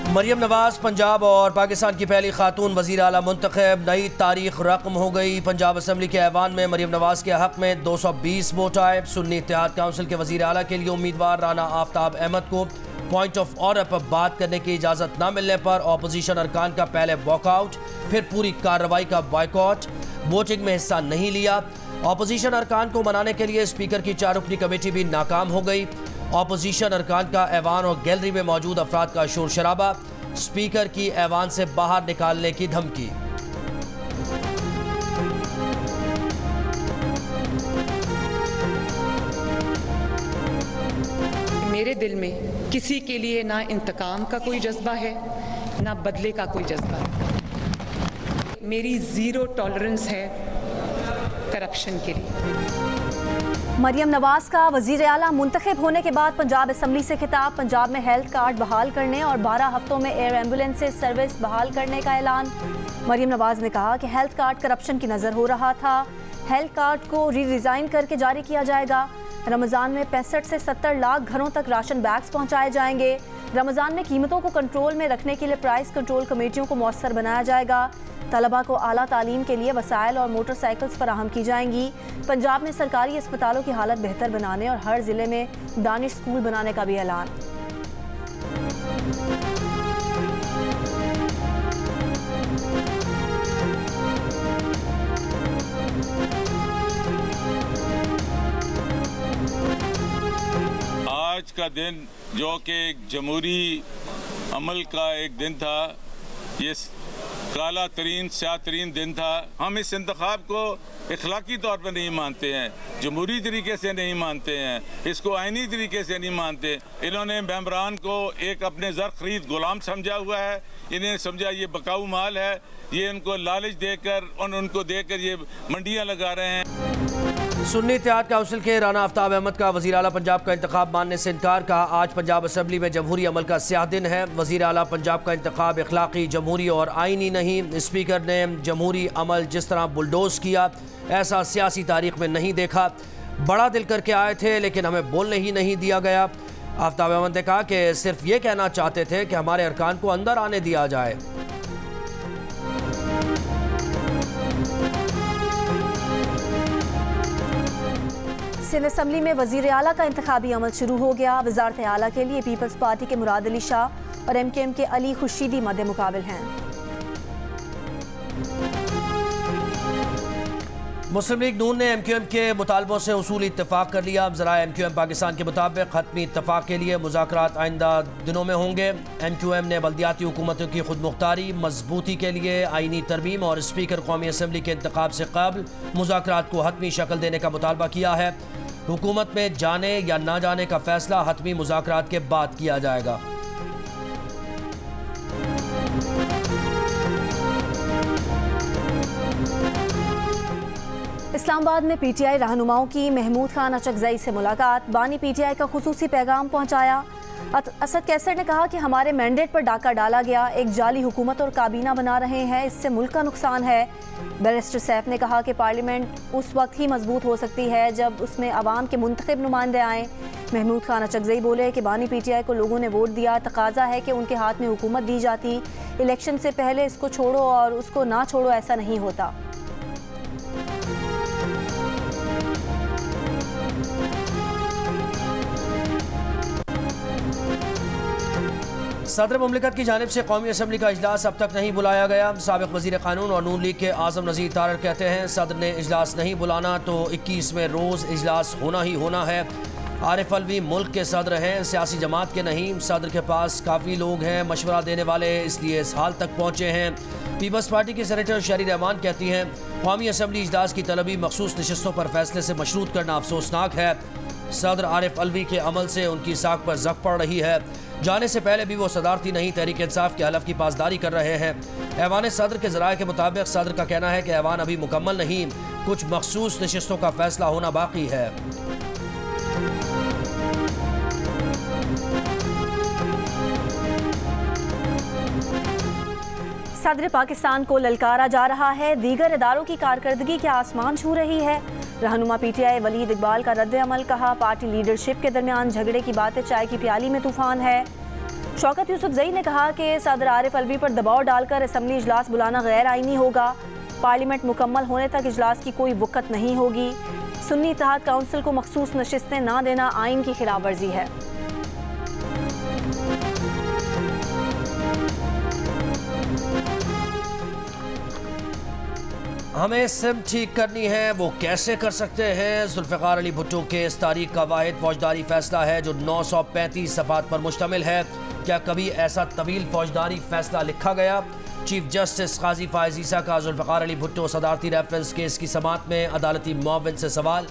मरियम नवाज पंजाब और पाकिस्तान की पहली खातून वज़ीर आला मुंतखब। नई तारीख रकम हो गई। पंजाब असम्बली के ऐवान में मरियम नवाज के हक में 220 वोट आए। सुन्नी इत्तेहाद काउंसिल के वज़ीर आला के लिए उम्मीदवार राना आफ्ताब अहमद को पॉइंट ऑफ ऑर्डर पर बात करने की इजाज़त न मिलने पर अपोजिशन अरकान का पहले वॉकआउट, फिर पूरी कार्रवाई का बॉयकॉट। वोटिंग में हिस्सा नहीं लिया। अपोजिशन अरकान को मनाने के लिए स्पीकर की 4 रुकनी कमेटी भी नाकाम हो गई। अपोजिशन अरकान का ऐवान और गैलरी में मौजूद अफराद का शोर शराबा। स्पीकर की ऐवान से बाहर निकालने की धमकी। मेरे दिल में किसी के लिए ना इंतकाम का कोई जज्बा है, ना बदले का कोई जज्बा है। मेरी ज़ीरो टॉलरेंस है करप्शन के लिए। मरियम नवाज का वज़ीर आला मुंतखब होने के बाद पंजाब असम्बली से खिताब। पंजाब में हेल्थ कार्ड बहाल करने और 12 हफ्तों में एयर एम्बुलेंसेज सर्विस बहाल करने का ऐलान। मरियम नवाज ने कहा कि हेल्थ कार्ड करप्शन की नज़र हो रहा था। हेल्थ कार्ड को रीडिज़ाइन करके जारी किया जाएगा। रमज़ान में 65 से 70 लाख घरों तक राशन बैग्स पहुँचाए जाएंगे। रमज़ान में कीमतों को कंट्रोल में रखने के लिए प्राइस कंट्रोल कमेटियों को मौसर बनाया जाएगा। तलबा को आला तालीम के लिए वसाइल और मोटरसाइकिल्स फराहम की जाएंगी। पंजाब में सरकारी अस्पतालों की हालत बेहतर बनाने और हर ज़िले में दानिश स्कूल बनाने का भी ऐलान। आज का दिन जो कि एक जमहूरी अमल का एक दिन था, ये काला तरीन स्याह तरीन दिन था। हम इस इंतखाब को इखलाकी तौर पर नहीं मानते हैं, जमहूरी तरीके से नहीं मानते हैं, इसको आइनी तरीके से नहीं मानते। इन्होंने मेंबरान को एक अपने ज़र खरीद गुलाम समझा हुआ है। इन्हें समझा ये बकाऊ माल है, ये इनको लालच देकर और उनको देकर ये मंडियाँ लगा रहे हैं। सुन्नी इत्तेहाद काउंसिल के राना आफ्ताब अहमद का वज़ीर आला पंजाब का इंतखाब मानने से इनकार। कहा आज पंजाब असम्बली में जमहूरी अमल का स्याह दिन है। वज़ीर आला पंजाब का इंतखाब इखलाकी, जमहूरी और आइनी नहीं। स्पीकर ने जमहूरी अमल जिस तरह बुलडोज किया, ऐसा सियासी तारीख में नहीं देखा। बड़ा दिल करके आए थे लेकिन हमें बोलने ही नहीं दिया गया। आफ्ताब अहमद ने कहा कि सिर्फ ये कहना चाहते थे कि हमारे अरकान को अंदर आने दिया जाए। सिंध असम्बली में वज़ीर आला का इंतखाबी अमल शुरू हो गया। वज़ारत आला के लिए पीपल्स पार्टी के मुराद अली शाह और MQM के अली खुर्शीदी मद्दे मुकाबिल हैं। मुस्लिम लीग नून ने MQM के मुतालबों से उसूली इत्तफाक कर लिया। ज़राए MQM पाकिस्तान के मुताबिक हतमी इत्तफाक के लिए मुज़ाकरात आइंदा दिनों में होंगे। MQM ने बल्दियाती हुकूमतों की खुद मुख्तारी मजबूती के लिए आइनी तरमीम और स्पीकर कौमी असम्बली के इंतखाब से कबल मुज़ाकरात को हतमी शक्ल देने का मुतालबा किया है। हुकूमत में जाने या ना जाने का फैसला हतमी मुज़ाकरात के बाद किया जाएगा। इस्लामाबाद में PTI रहनुमाओं की महमूद खान अचकजई से मुलाकात। बानी PTI का खुसूसी पैगाम पहुंचाया। असद कैसर ने कहा कि हमारे मैंडेट पर डाका डाला गया, एक जाली हुकूमत और काबीना बना रहे हैं, इससे मुल्क का नुकसान है। बैरिस्टर सैफ ने कहा कि पार्लियामेंट उस वक्त ही मजबूत हो सकती है जब उसमें अवाम के मुंतखब नुमाइंदे आएँ। महमूद खान अचकजई बोले कि बानी PTI को लोगों ने वोट दिया, तकाजा है कि उनके हाथ में हुकूमत दी जाती। इलेक्शन से पहले इसको छोड़ो और उसको ना छोड़ो, ऐसा नहीं होता। सदर मुमलिकत की जानिब से कौमी असम्बली का इजलास अब तक नहीं बुलाया गया। साबिक वज़ीर कानून और नून लीग के आज़म नज़ीर तारर कहते हैं सदर ने इजलास नहीं बुलाना तो 21वें रोज़ इजलास होना ही होना है। आरिफ अलवी मुल्क के सदर हैं, सियासी जमात के नहीं। सदर के पास काफ़ी लोग हैं मशवरा देने वाले, इसलिए इस हाल तक पहुँचे हैं। पीपल्स पार्टी की सेनेटर शहरी रहमान कहती हैं कौमी असम्बली इजलास की तलबी मखसूस नशस्तों पर फैसले से मशरूत करना अफसोसनाक है। सदर आरिफ अलवी के अमल से उनकी साख पर जख्म पड़ रही है। जाने से पहले भी वो सदारती नहीं तहरीक इंसाफ के हलफ की पासदारी कर रहे हैं। ऐवान सदर के ज़राए के मुताबिक सदर का कहना है कि ऐवान अभी मुकम्मल नहीं, कुछ मखसूस नशस्तों का फैसला होना बाकी है। सदर पाकिस्तान को ललकारा जा रहा है, दीगर इदारों की कारकर्दगी के आसमान छू रही है। रहनुमा PTI वलीद इकबाल का रद्द अमल। कहा पार्टी लीडरशिप के दरमियान झगड़े की बातें चाय की प्याली में तूफान है। शौकत यूसुफजई ने कहा कि सदर आरिफ अलवी पर दबाव डालकर असम्बली इजलास बुलाना गैर आईनी होगा। पार्लियामेंट मुकम्मल होने तक इजलास की कोई वक़्त नहीं होगी। सुन्नी इत्तेहाद काउंसिल को मखसूस नशिस्तें ना देना आइन की खिलाफ वर्जी है। हमें सिम ठीक करनी है, वो कैसे कर सकते हैं? जुल्फ़िकार अली भुट्टो के इस तारीख का वाहिद फौजदारी फैसला है जो 935 सफ़ात पर मुश्तमिल है। क्या कभी ऐसा तवील फौजदारी फैसला लिखा गया? चीफ जस्टिस काजी फायज़ ईसा का जुल्फ़िकार अली भुट्टो सदारती रेफरेंस केस की समाअत में अदालती मुआविन से सवाल।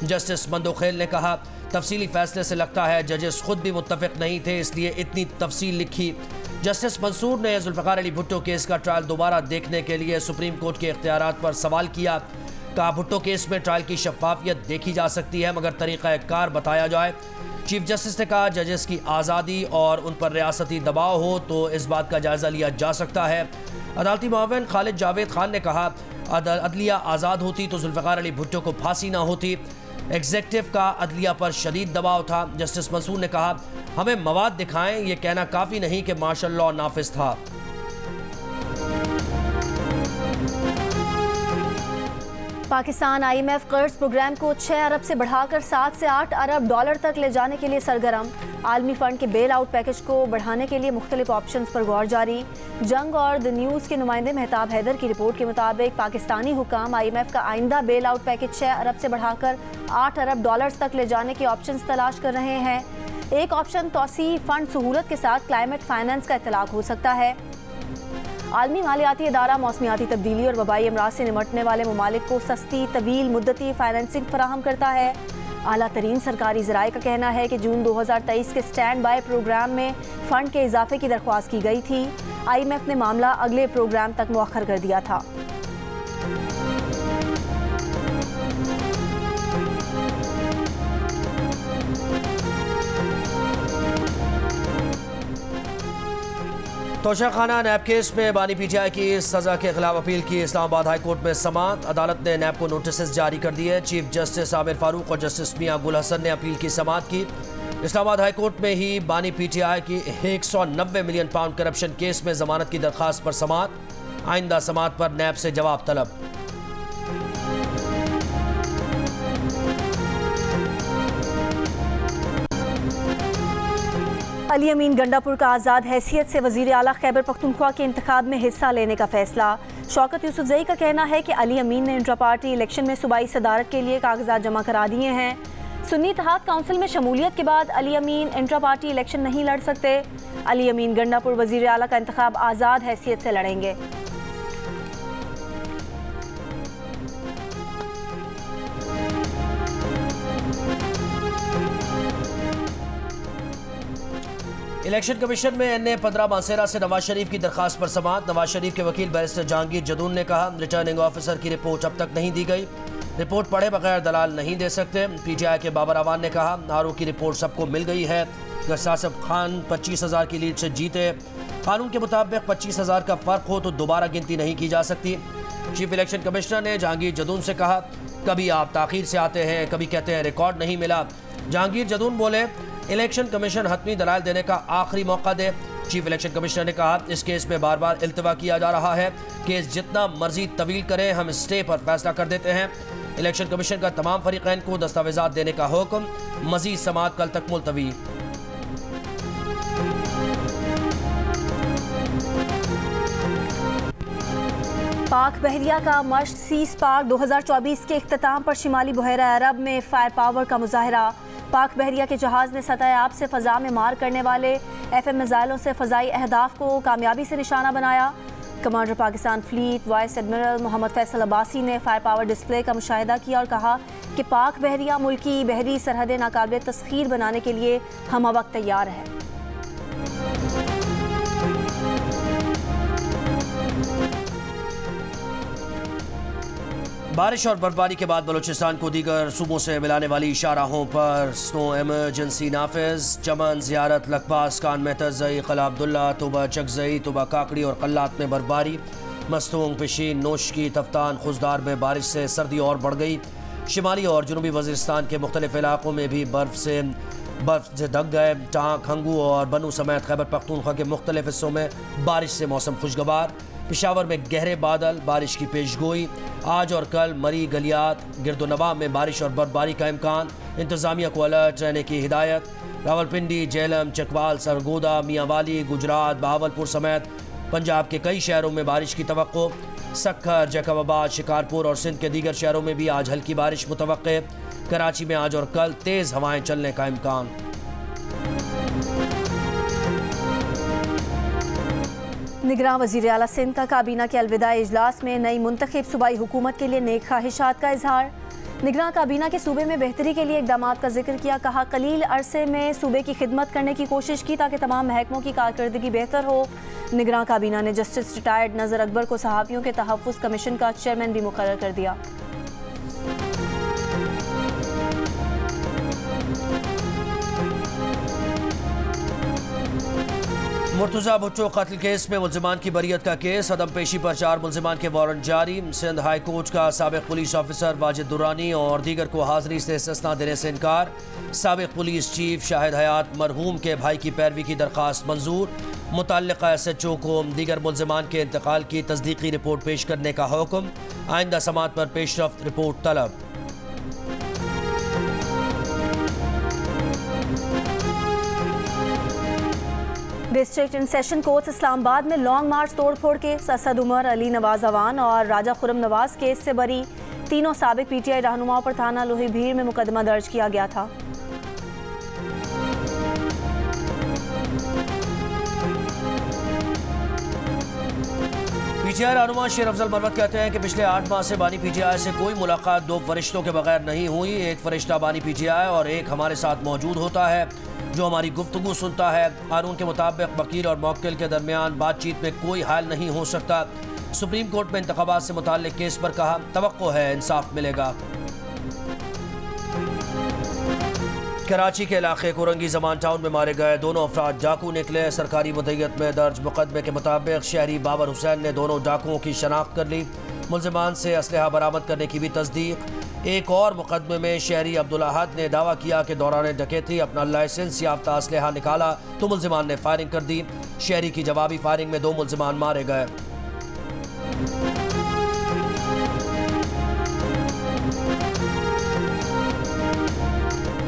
जस्टिस मंदोखेल ने कहा, तफसीली फैसले से लगता है जजेस खुद भी मुत्तफ़िक़ नहीं थे, इसलिए इतनी तफसील लिखी। जस्टिस मंसूर ने जुल्फ़िकार अली भुट्टो केस का ट्रायल दोबारा देखने के लिए सुप्रीम कोर्ट के इख्तियारात पर सवाल किया। कहा, भुट्टो केस में ट्रायल की शफाफियत देखी जा सकती है मगर तरीक़ाकार बताया जाए। चीफ जस्टिस ने कहा, जजेस की आज़ादी और उन पर रियासती दबाव हो तो इस बात का जायज़ा लिया जा सकता है। अदालती मुआविन खालिद जावेद खान ने कहा, अदलिया आज़ाद होती तो जुल्फ़िकार अली भुट्टो को फांसी ना होती। एग्जेक्टिव का अदलिया पर शदीद दबाव था। जस्टिस मंसूर ने कहा, हमें मवाद दिखाएं, यह कहना काफ़ी नहीं कि मार्शल लॉ नाफिज था। पाकिस्तान IMF कर्ज प्रोग्राम को 6 अरब से बढ़ाकर 7 से 8 अरब डॉलर तक ले जाने के लिए सरगर्म। आलमी फ़ंड के बेल आउट पैकेज को बढ़ाने के लिए मुख्तलिफ ऑप्शंस पर गौर जारी। जंग और द न्यूज़ के नुमाइंदे मेहताब हैदर की रिपोर्ट के मुताबिक पाकिस्तानी हुकाम IMF का आइंदा बेल आउट पैकेज 6 अरब से बढ़ाकर 8 अरब डॉलर्स तक ले जाने के ऑप्शंस तलाश कर रहे हैं। एक ऑप्शन तौसी फ़ंड सहूलत के साथ क्लाइमेट फाइनेंस का इतलाक हो सकता है। आलमी मालियाती इदारा मौसमियाती तब्दीली और वबाई अमराज से निमटने वाले ममालिक को सस्ती तवील मुद्दती फाइनेंसिंग फराहम करता है। आला तरीन सरकारी ज़राए का कहना है कि जून 2023 के स्टैंड बाय प्रोग्राम में फ़ंड के इजाफे की दरख्वास्त की गई थी। IMF ने मामला अगले प्रोग्राम तक मुअख्खर कर दिया था। तोशाखाना नैब केस में बानी PTI की सज़ा के खिलाफ अपील की इस्लामाबाद हाई कोर्ट में समाअत। अदालत ने नैब को नोटिस जारी कर दिए। चीफ जस्टिस आमिर फारूक और जस्टिस मियां गुल हसन ने अपील की समाअत की। इस्लामाबाद हाई कोर्ट में ही बानी PTI की 190 मिलियन पाउंड करप्शन केस में जमानत की दरख्वास्त पर समाअत। आइंदा समाअत पर नैब से जवाब तलब। अली अमीन गंडापुर का आज़ाद हैसियत से वज़ीर आला खैबर पख्तूनख्वा के इंतखाब में हिस्सा लेने का फैसला। शौकत यूसुफजई का कहना है कि अली अमीन ने इंट्रा पार्टी इलेक्शन में सूबाई सदारत के लिए कागजात जमा करा दिए हैं। सुन्नी इत्तेहाद काउंसिल में शमूलियत के बाद अली अमीन इंट्रा पार्टी इलेक्शन नहीं लड़ सकते। अली अमीन गंडापुर वज़ीर आला का इंतखाब आज़ाद हैसियत से लड़ेंगे। इलेक्शन कमीशन में NA 15 मासेरा से नवाज शरीफ की दरखास्त पर समाअत। नवाज शरीफ के वकील बैरिस्टर जहांगीर जदून ने कहा, रिटर्निंग ऑफिसर की रिपोर्ट अब तक नहीं दी गई, रिपोर्ट पढ़े बगैर दलाल नहीं दे सकते। PTI के बाबर अवान ने कहा, RO की रिपोर्ट सबको मिल गई है। गसासफ खान 25,000 की लीड से जीते। कानून के मुताबिक 25,000 का फ़र्क हो तो दोबारा गिनती नहीं की जा सकती। चीफ इलेक्शन कमिश्नर ने जहांगीर जदून से कहा, कभी आप ताख़ीर से आते हैं, कभी कहते हैं रिकॉर्ड नहीं मिला। जहांगीर जदून बोले, इलेक्शन कमीशन हतमी दलाल देने का आखिरी मौका दे। चीफ इलेक्शन कमिश्नर ने कहा, इस केस में बार बार इल्तवा किया जा रहा है, केस जितना मर्जी तवील करें, हम स्टे पर फैसला कर देते हैं। इलेक्शन कमीशन का तमाम फरीक़ैन को दस्तावेजात देने का हुक्म। मजीद समाअत कल तक मुलतवी। पाक बहरिया का मश्क सीज पाक 2024 के इख्तिताम पर शिमाली बहरा अरब में फायर पावर का मुजाहरा। पाक बहरिया के जहाज़ ने सतह आब से फ़ज़ा में मार करने वाले FM मिज़ाइलों से फ़ज़ाई अहदाफ को कामयाबी से निशाना बनाया। Commander Pakistan fleet vice admiral Mohammad Faisal Abbasi ने फायर पावर डिस्प्ले का मुशाहिदा किया और कहा कि पाक बहरिया मुल्की बहरी सरहदें नाकाबिल तस्खीर बनाने के लिए हम वक्त तैयार है। बारिश और बर्फबारी के बाद बलूचिस्तान को दीगर सूबों से मिलाने वाली शाहराहों पर स्नो एमरजेंसी नाफिज। चमन, ज़ियारत, लकबास, कान मेहतरजई, कला अब्दुल्ला, तुबा चकजई, तुबा काकड़ी और कल्लात में बर्फबारी। मस्तूंग, पिशीन, नोशकी, तफ्तान, खुजदार में बारिश से सर्दी और बढ़ गई। शिमाली और जनूबी वज़ीरिस्तान के मुख्तलिफ इलाकों में भी बर्फ़ से बर्फ से ढक गए। टांग, खंगू और बनू समेत खैबर पख्तूनख्वा के मुख्तलिफ हिस्सों में बारिश से मौसम खुशगवार। पेशावर में गहरे बादल, बारिश की पेशगोई। आज और कल मरी, गलियात, गिरदोनवा में बारिश और बर्फबारी का इम्कान। इंतजामिया को अलर्ट रहने की हिदायत। रावलपिंडी, झेलम, चकवाल, सरगोदा, मियांवाली, गुजरात, बहावलपुर समेत पंजाब के कई शहरों में बारिश की तवक्को। सक्खर, जैकबाबाद, शिकारपुर और सिंध के दीगर शहरों में भी आज हल्की बारिश मुतवक्के। कराची में आज और कल तेज़ हवाएं चलने का इम्कान। निगरान वज़ीर आला सिंध का काबीना के अलविदाई इजलास में नई मुंतखब सूबाई हुकूमत के लिए नेक ख्वाहिशात का इजहार। निगरान काबीना के सूबे में बेहतरी के लिए इक़दामात का जिक्र किया। कहा, कलील अरसे में सूबे की खिदमत करने की कोशिश की ताकि तमाम महकमों की कारकर्दगी बेहतर हो। निगरान काबीना ने जस्टिस रिटायर्ड नज़र अकबर को सहाफ़ियों के तहफ़्फ़ुज़ कमीशन का चेयरमैन भी मुकर्रर कर दिया। मुर्तज़ा भुट्टो कत्ल केस में मुल्ज़िमान की बरियत का केस। अदम पेशी पर 4 मुल्ज़िमान के वारंट जारी। सिंध हाई कोर्ट का साबिक़ पुलिस ऑफिसर वाजिद दुरानी और दीगर को हाज़िरी से इस्तिस्ना देने से इनकार। साबिक़ पुलिस चीफ शाहिद हयात मरहूम के भाई की पैरवी की दरख्वास्त मंजूर। मुतल्लिक़ा SHO को दीगर मुल्ज़िमान के इंतकाल की तस्दीकी रिपोर्ट पेश करने का हुक्म। आइंदा समात पर पेशरफ्त रिपोर्ट तलब। District and session court Islamabad में लॉन्ग मार्च तोड़फोड़ केस। असद उमर, अली नवाज अवान और राजा खुरम नवाज केस से बरी। तीनों साबिक PTI रहनुमाओं पर थाना लोही भीड़ में मुकदमा दर्ज किया गया था। PTI रहनुमा शेर अफजल मरवत कहते हैं कि पिछले 8 माह से बानी PTI से कोई मुलाकात 2 फरिश्तों के बगैर नहीं हुई। एक फरिश्ता बानी PTI और एक हमारे साथ मौजूद होता है जो हमारी गुफ्तगू सुनता है। कानून के मुताबिक वकील और मौक्किल के दरमियान बातचीत में कोई हाल नहीं हो सकता। सुप्रीम कोर्ट में इंतखाबात से मुताल्लिक केस पर कहा, तवक्को है इंसाफ मिलेगा। कराची के इलाके कोरंगी जमान टाउन में मारे गए दोनों अफराद डाकू निकले। सरकारी मुद्दत में दर्ज मुकदमे के मुताबिक शहरी बाबर हुसैन ने दोनों डाकुओं की शनाख्त कर ली। मुल्ज़िमान से असलहा बरामद करने की भी तस्दीक। एक और मुकदमे में शहरी अब्दुल अहद ने दावा किया कि दौरान डकैती अपना लाइसेंस याफ्ता असलहा निकाला तो मुल्ज़िमान ने फायरिंग कर दी। शहरी की जवाबी फायरिंग में 2 मुल्ज़िमान मारे गए।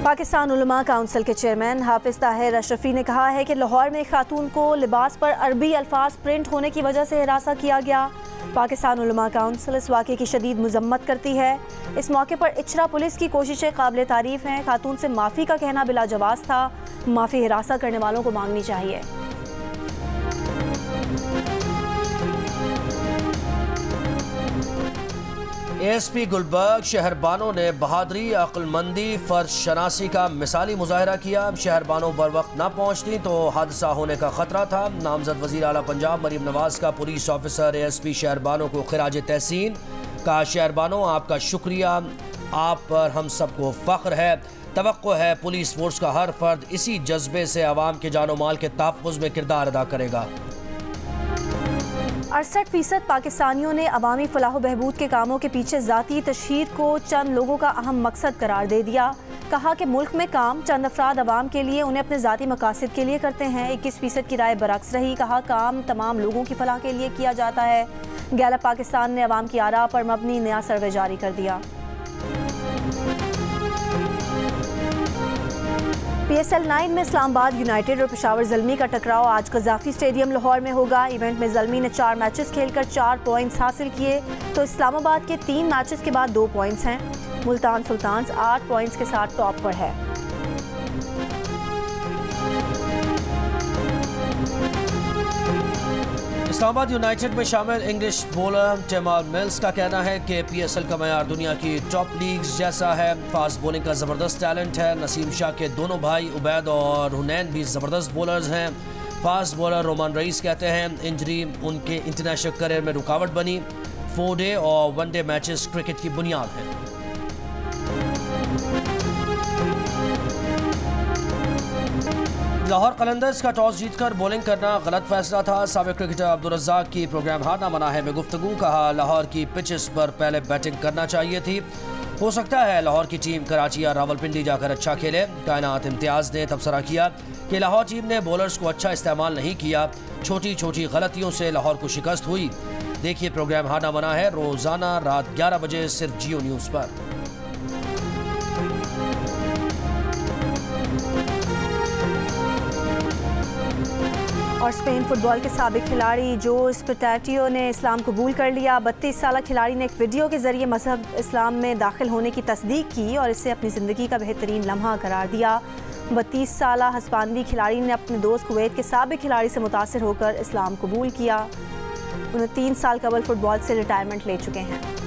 पाकिस्तान उलमा काउंसिल के चेयरमैन हाफिज ताहिर अशरफी ने कहा है कि लाहौर में खातून को लिबास पर अरबी अल्फाज प्रिंट होने की वजह से हिरासा किया गया। पाकिस्तान उलमा काउंसिल इस वाक़े की शदीद मजम्मत करती है। इस मौके पर इचरा पुलिस की कोशिशें काबिल तारीफ हैं। खातून से माफ़ी का कहना बिला जवाज़ था। माफ़ी हिरासा करने वालों को मांगनी चाहिए। ASP गुलबर्ग शहरबानों ने बहादुरी, अक्लमंदी, फ़र्ज शनासी का मिसाली मुजाहरा किया। शहरबानों बर वक्त न पहुँचती तो हादसा होने का ख़तरा था। नामजद वज़ीर आला पंजाब मरीम नवाज़ का पुलिस ऑफिसर ASP शहरबानों को खिराज तहसीन। कहा, शहरबानों आपका शुक्रिया, आप पर हम सबको फ़ख्र है। तवक्को है पुलिस फोर्स का हर फर्द इसी जज्बे से आवाम के जानो माल के तहफ़्फ़ुज़ में किरदार अदा करेगा। 68% पाकिस्तानियों ने अवामी फलाह बहबूद के कामों के पीछे ज़ाती तशहीर को चंद लोगों का अहम मकसद करार दे दिया। कहा कि मुल्क में काम चंद अफराद अवाम के लिए, उन्हें अपने ज़ाती मकासद के लिए करते हैं। 21% की राय बरक्स रही। कहा, काम तमाम लोगों की फलाह के लिए किया जाता है। गैलप पाकिस्तान ने अवाम की आरा पर मबनी नया सर्वे जारी कर दिया। PSL 9 में इस्लामाबाद यूनाइटेड और पेशावर ज़ल्मी का टकराव आज कज़ाफ़ी स्टेडियम लाहौर में होगा। इवेंट में ज़ल्मी ने 4 मैचेस खेलकर 4 पॉइंट्स हासिल किए तो इस्लामाबाद के 3 मैचेस के बाद 2 पॉइंट्स हैं। मुल्तान सुल्तान्स 8 पॉइंट्स के साथ टॉप पर है। इस्लामाबाद यूनाइटेड में शामिल इंग्लिश बॉलर टेमाल मिल्स का कहना है कि PSL का मयार दुनिया की टॉप लीग्स जैसा है। फास्ट बॉलिंग का ज़बरदस्त टैलेंट है। नसीम शाह के दोनों भाई उबैद और हुनैन भी ज़बरदस्त बॉलर्स हैं। फास्ट बॉलर रोमान रईस कहते हैं इंजरी उनके इंटरनेशनल करियर में रुकावट बनी। 4 डे और 1 डे मैचेस क्रिकेट की बुनियाद हैं। लाहौर कलंदर्स का टॉस जीतकर बॉलिंग करना गलत फैसला था। साबिक क्रिकेटर अब्दुल रज़्ज़ाक की प्रोग्राम हारना मना है में गुफ्तगू। कहा, लाहौर की पिचेस पर पहले बैटिंग करना चाहिए थी। हो सकता है लाहौर की टीम कराची या रावलपिंडी जाकर अच्छा खेले। कायनात इम्तियाज़ ने तबसरा किया कि लाहौर टीम ने बॉलर्स को अच्छा इस्तेमाल नहीं किया, छोटी छोटी गलतियों से लाहौर को शिकस्त हुई। देखिए प्रोग्राम हाना बना है रोज़ाना रात 11 बजे सिर्फ जियो न्यूज़ पर। और स्पेन फुटबॉल के साबिक खिलाड़ी जोस पोटाटियो ने इस्लाम कबूल कर लिया। 32 साला खिलाड़ी ने एक वीडियो के जरिए मजहब इस्लाम में दाखिल होने की तस्दीक की और इसे अपनी ज़िंदगी का बेहतरीन लम्हा करार दिया। 32 साला हस्पानवी खिलाड़ी ने अपने दोस्त कुवैत के साबिक खिलाड़ी से मुतासिर होकर इस्लाम कबूल किया। 29 साल कबल फुटबॉल से रिटायरमेंट ले चुके हैं।